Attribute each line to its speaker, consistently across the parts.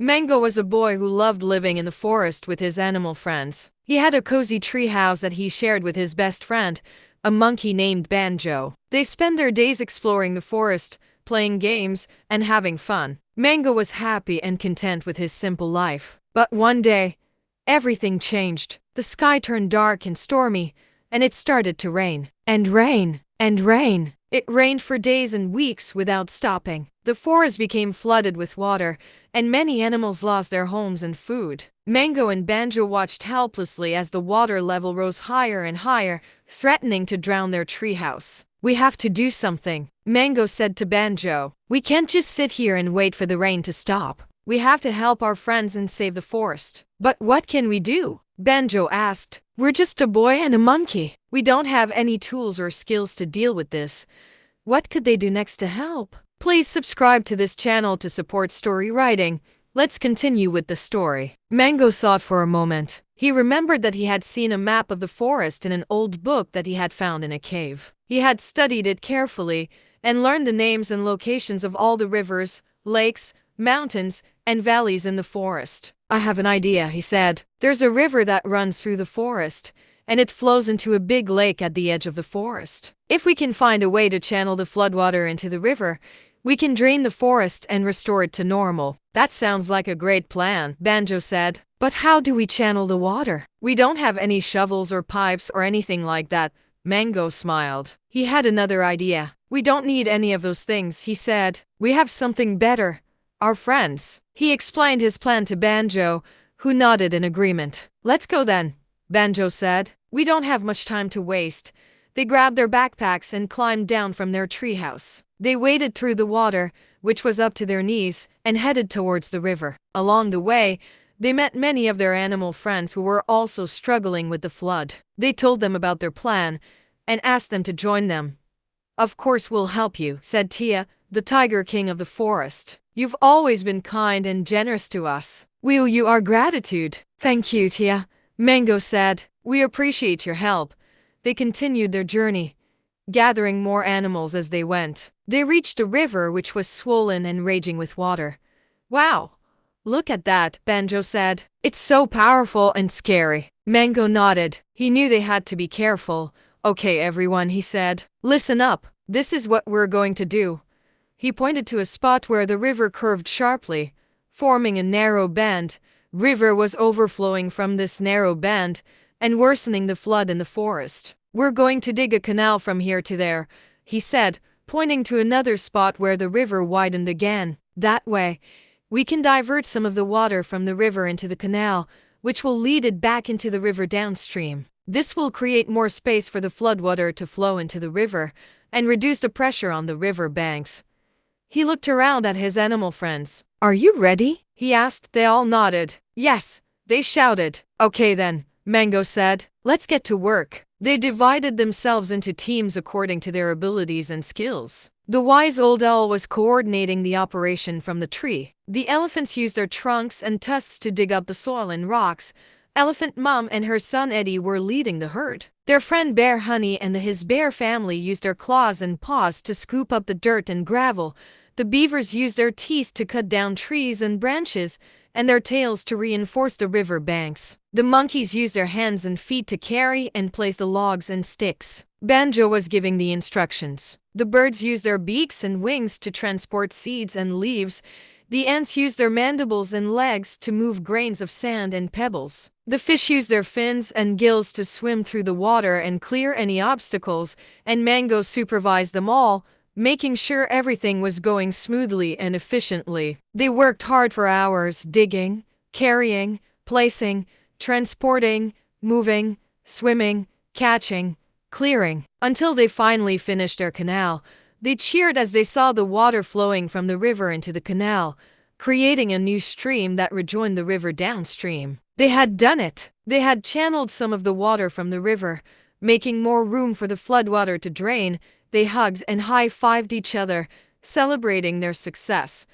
Speaker 1: Mango was a boy who loved living in the forest with his animal friends. He had a cozy tree house that he shared with his best friend, a monkey named Banjo. They spent their days exploring the forest, playing games, and having fun. Mango was happy and content with his simple life. But one day, everything changed. The sky turned dark and stormy, and it started to rain. And rain. And rain. It rained for days and weeks without stopping. The forest became flooded with water, and many animals lost their homes and food. Mango and Banjo watched helplessly as the water level rose higher and higher, threatening to drown their treehouse. "We have to do something," Mango said to Banjo. "We can't just sit here and wait for the rain to stop. We have to help our friends and save the forest." "But what can we do?" Banjo asked. "We're just a boy and a monkey. We don't have any tools or skills to deal with this. What could they do next to help?" Please subscribe to this channel to support story writing. Let's continue with the story. Mango thought for a moment. He remembered that he had seen a map of the forest in an old book that he had found in a cave. He had studied it carefully and learned the names and locations of all the rivers, lakes, mountains, and valleys in the forest. "I have an idea," he said. "There's a river that runs through the forest, and it flows into a big lake at the edge of the forest. If we can find a way to channel the floodwater into the river, we can drain the forest and restore it to normal." "That sounds like a great plan," Banjo said. "But how do we channel the water? We don't have any shovels or pipes or anything like that." Mango smiled. He had another idea. "We don't need any of those things," he said. "We have something better. Our friends." He explained his plan to Banjo, who nodded in agreement. "Let's go then," Banjo said. "We don't have much time to waste." They grabbed their backpacks and climbed down from their treehouse. They waded through the water, which was up to their knees, and headed towards the river. Along the way, they met many of their animal friends who were also struggling with the flood. They told them about their plan and asked them to join them. "Of course we'll help you," said Tia, the Tiger King of the forest. "You've always been kind and generous to us. We owe you our gratitude." "Thank you, Tia," Mango said. "We appreciate your help." They continued their journey, gathering more animals as they went. They reached a river which was swollen and raging with water. "Wow, look at that," Banjo said. "It's so powerful and scary." Mango nodded. He knew they had to be careful. "Okay, everyone," he said. "Listen up. This is what we're going to do." He pointed to a spot where the river curved sharply, forming a narrow bend. River was overflowing from this narrow bend and worsening the flood in the forest. "We're going to dig a canal from here to there," he said, pointing to another spot where the river widened again. "That way, we can divert some of the water from the river into the canal, which will lead it back into the river downstream. This will create more space for the floodwater to flow into the river and reduce the pressure on the river banks." He looked around at his animal friends. "Are you ready?" he asked. They all nodded. "Yes," they shouted. "Okay then," Mango said. "Let's get to work." They divided themselves into teams according to their abilities and skills. The wise old owl was coordinating the operation from the tree. The elephants used their trunks and tusks to dig up the soil and rocks. Elephant Mom and her son Eddie were leading the herd. Their friend Bear Honey and his bear family used their claws and paws to scoop up the dirt and gravel. The beavers used their teeth to cut down trees and branches, and their tails to reinforce the river banks. The monkeys used their hands and feet to carry and place the logs and sticks. Banjo was giving the instructions. The birds used their beaks and wings to transport seeds and leaves. The ants used their mandibles and legs to move grains of sand and pebbles. The fish used their fins and gills to swim through the water and clear any obstacles, and Mango supervised them all, making sure everything was going smoothly and efficiently. They worked hard for hours, digging, carrying, placing, transporting, moving, swimming, catching, clearing, until they finally finished their canal. They cheered as they saw the water flowing from the river into the canal, creating a new stream that rejoined the river downstream. They had done it. They had channeled some of the water from the river, making more room for the floodwater to drain. They hugged and high-fived each other, celebrating their success.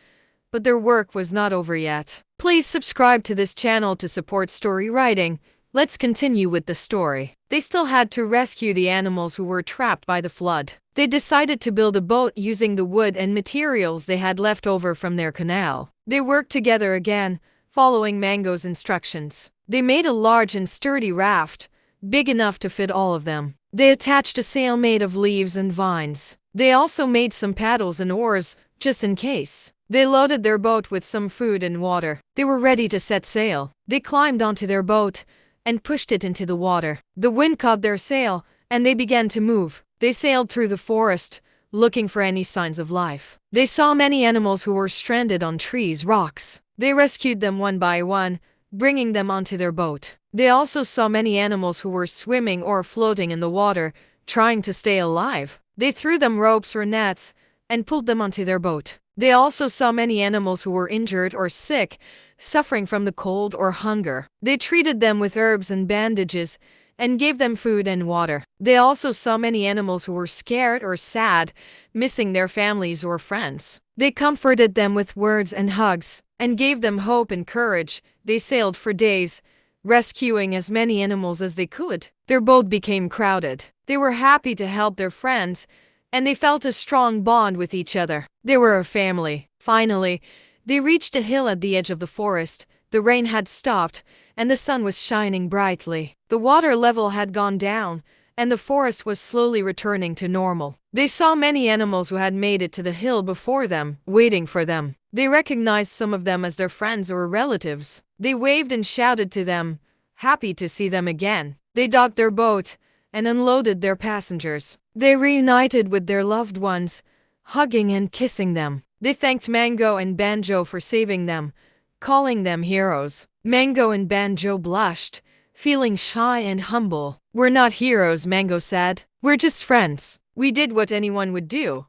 Speaker 1: But their work was not over yet. Please subscribe to this channel to support story writing. Let's continue with the story. They still had to rescue the animals who were trapped by the flood. They decided to build a boat using the wood and materials they had left over from their canal. They worked together again, following Mango's instructions. They made a large and sturdy raft, big enough to fit all of them. They attached a sail made of leaves and vines. They also made some paddles and oars, just in case. They loaded their boat with some food and water. They were ready to set sail. They climbed onto their boat and pushed it into the water. The wind caught their sail, and they began to move. They sailed through the forest, looking for any signs of life. They saw many animals who were stranded on trees, rocks. They rescued them one by one, bringing them onto their boat. They also saw many animals who were swimming or floating in the water, trying to stay alive. They threw them ropes or nets and pulled them onto their boat. They also saw many animals who were injured or sick, suffering from the cold or hunger. They treated them with herbs and bandages and gave them food and water. They also saw many animals who were scared or sad, missing their families or friends. They comforted them with words and hugs and gave them hope and courage. They sailed for days, rescuing as many animals as they could. Their boat became crowded. They were happy to help their friends, and they felt a strong bond with each other. They were a family. Finally, they reached a hill at the edge of the forest. The rain had stopped, and the sun was shining brightly. The water level had gone down, and the forest was slowly returning to normal. They saw many animals who had made it to the hill before them, waiting for them. They recognized some of them as their friends or relatives. They waved and shouted to them, happy to see them again. They docked their boat and unloaded their passengers. They reunited with their loved ones, hugging and kissing them. They thanked Mango and Banjo for saving them, calling them heroes. Mango and Banjo blushed, feeling shy and humble. "We're not heroes," Mango said. "We're just friends. We did what anyone would do.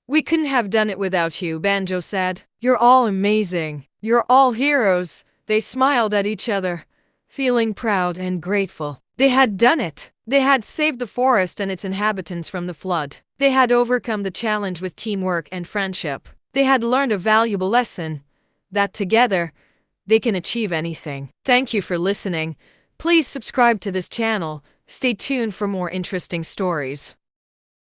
Speaker 1: We couldn't have done it without you," Banjo said. "You're all amazing. You're all heroes." They smiled at each other, feeling proud and grateful. They had done it. They had saved the forest and its inhabitants from the flood. They had overcome the challenge with teamwork and friendship. They had learned a valuable lesson, that together, they can achieve anything. Thank you for listening. Please subscribe to this channel. Stay tuned for more interesting stories.